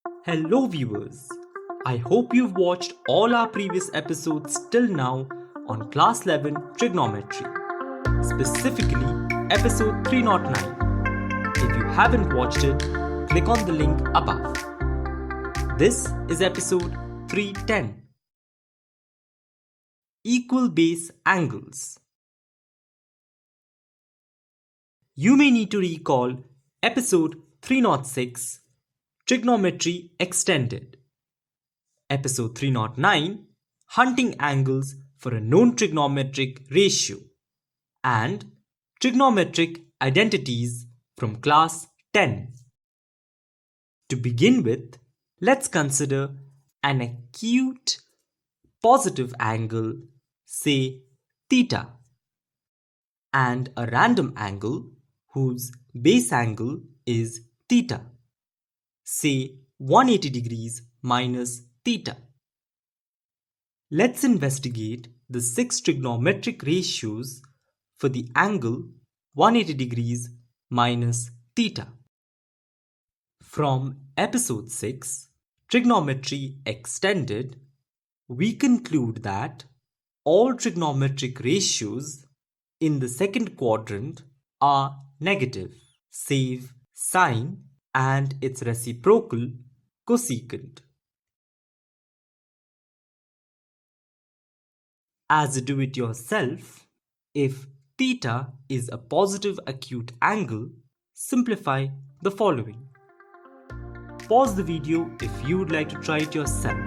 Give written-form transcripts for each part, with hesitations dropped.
Hello viewers, I hope you've watched all our previous episodes till now on Class 11 Trigonometry, specifically episode 309. If you haven't watched it, click on the link above. This is episode 310. Equal base angles. You may need to recall episode 306, Trigonometry Extended. Episode 309, Hunting Angles for a Known Trigonometric Ratio, and Trigonometric Identities from Class 10. To begin with, let's consider an acute positive angle, say theta, and a random angle whose base angle is theta, say 180 degrees minus theta. Let's investigate the 6 trigonometric ratios for the angle 180 degrees minus theta. From episode 6, Trigonometry Extended, we conclude that all trigonometric ratios in the second quadrant are negative, save sine and its reciprocal cosecant. As a do-it-yourself, if theta is a positive acute angle, simplify the following. Pause the video if you would like to try it yourself.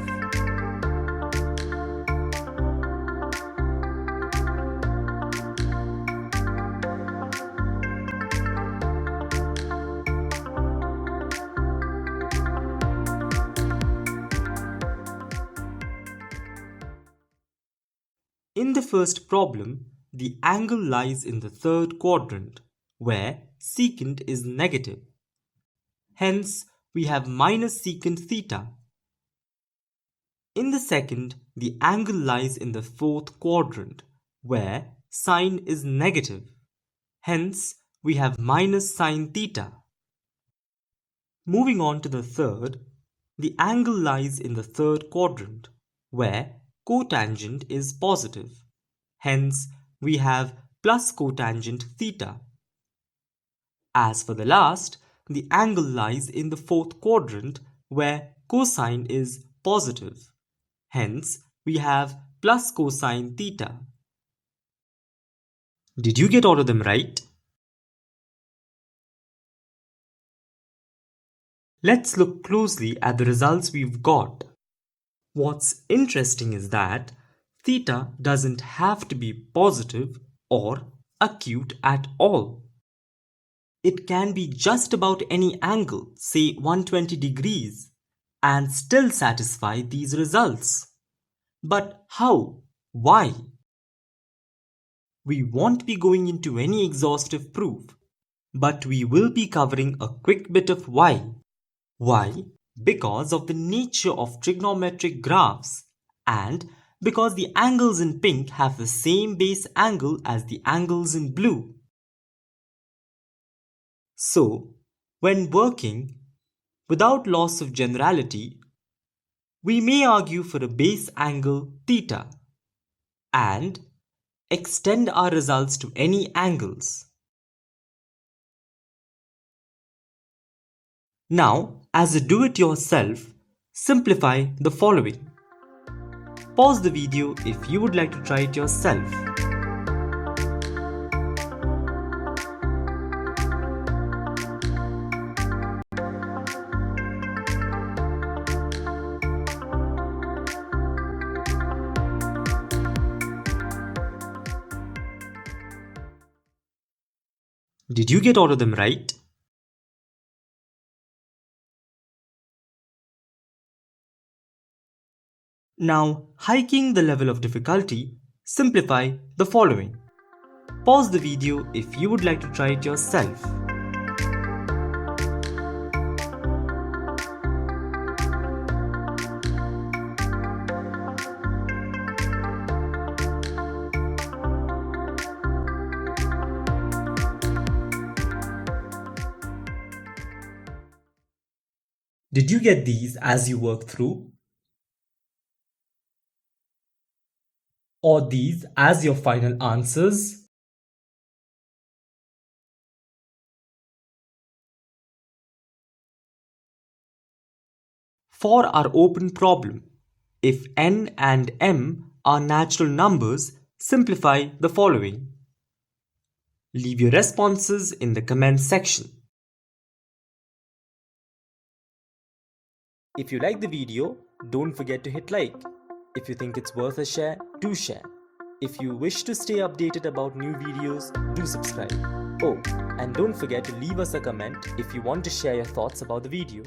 In the first problem, the angle lies in the third quadrant, where secant is negative. Hence, we have minus secant theta. In the second, the angle lies in the fourth quadrant, where sine is negative. Hence, we have minus sine theta. Moving on to the third, the angle lies in the third quadrant, where cotangent is positive. Hence, we have plus cotangent theta. As for the last, the angle lies in the fourth quadrant where cosine is positive. Hence, we have plus cosine theta. Did you get all of them right? Let's look closely at the results we've got. What's interesting is that theta doesn't have to be positive or acute at all. It can be just about any angle, say 120 degrees, and still satisfy these results. But how? Why? We won't be going into any exhaustive proof, but we will be covering a quick bit of why. Why? Because of the nature of trigonometric graphs and because the angles in pink have the same base angle as the angles in blue. So, when working, without loss of generality, we may argue for a base angle theta and extend our results to any angles. Now, as a do-it-yourself, simplify the following. Pause the video if you would like to try it yourself. Did you get all of them right? Now, hiking the level of difficulty, simplify the following. Pause the video if you would like to try it yourself. Did you get these as you worked through? Or these as your final answers? For our open problem, if n and m are natural numbers, simplify the following. Leave your responses in the comments section. If you like the video, don't forget to hit like. If you think it's worth a share, do share. If you wish to stay updated about new videos, do subscribe. Oh, and don't forget to leave us a comment if you want to share your thoughts about the video.